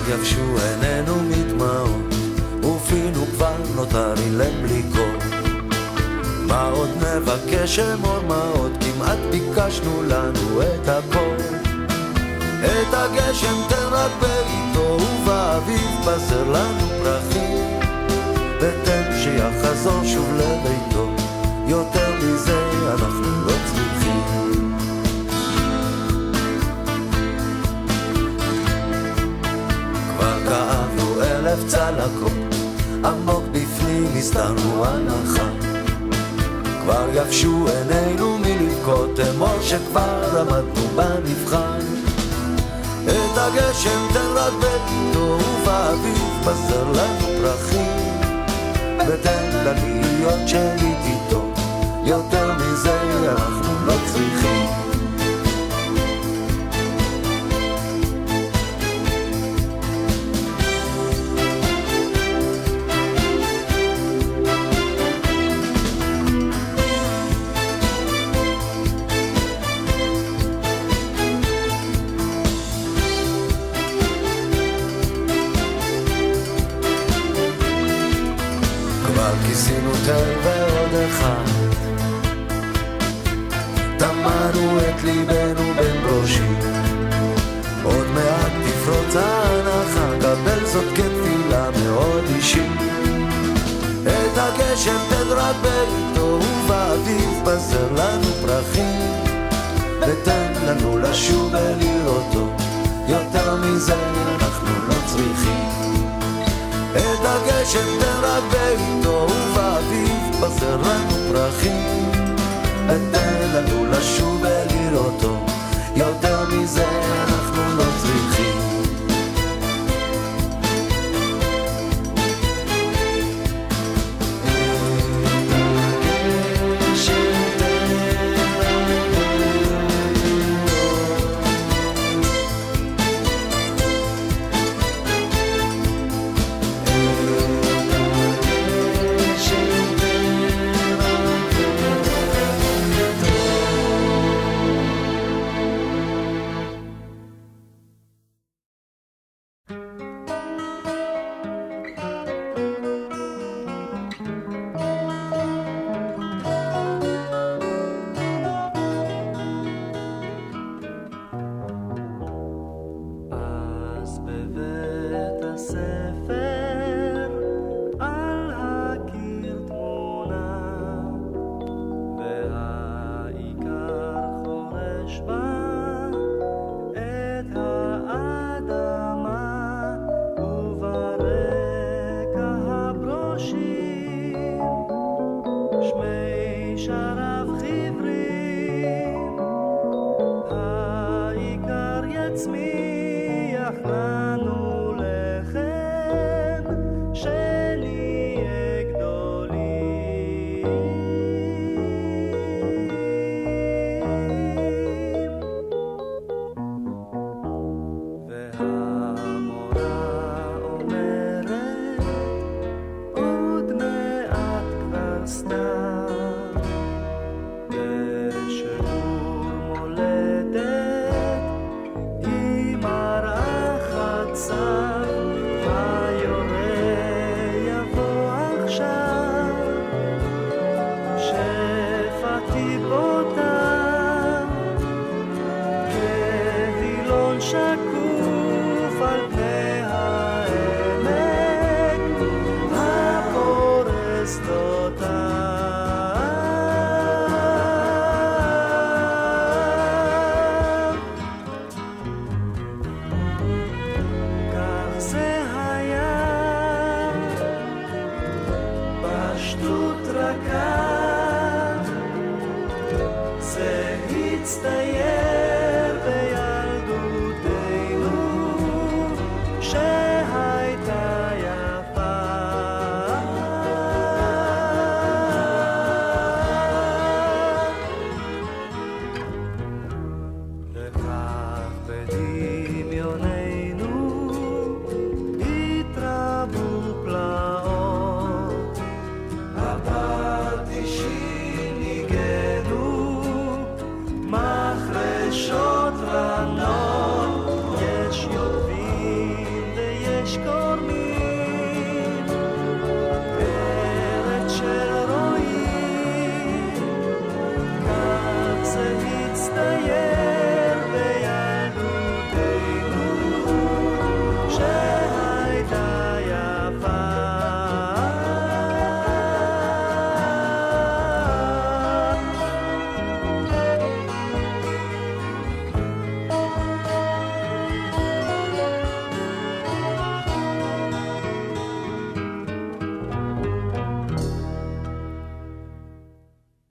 יבשו עינינו מדמעות, ופינו כבר נותר אילם בלי קול. מה עוד נבקש אמור, מה עוד כמעט ביקשנו לנו את הכל. את הגשם תן רק בעיתו, ובאביב בזר לנו פרחים, ותן שיחזור שוב לביתו, יותר מזה אנחנו לא צריכים. כבר כאבנו 1000 צלקות, עמוק בפנים הסתרנו הנחה, כבר יבשו עינינו מלבכות, אמור שכבר עמדנו במבחן. את הגשם תן רק בעיתו, ובאביב בזר לנו פרחים, ותן לה להיות שנית איתו, יותר מזה אנחנו לא צריכים. כיסינו תל ועוד אחד, טמנו את ליבנו בין ברושים, עוד מעט תפרוץ ההנחה, קבל זאת כתפילה מאוד אישית. את הגשם תן רק בעיתו, ובאביב בזר לנו פרחים, ותן לנו לשוב ולראותו, יותר מזה אנחנו לא צריכים. את הגשם תן רק בעיתו, ובאביב בזר לנו פרחים, ותן לנו לשוב ולראותו, יותר מזה אנחנו לא צריכים.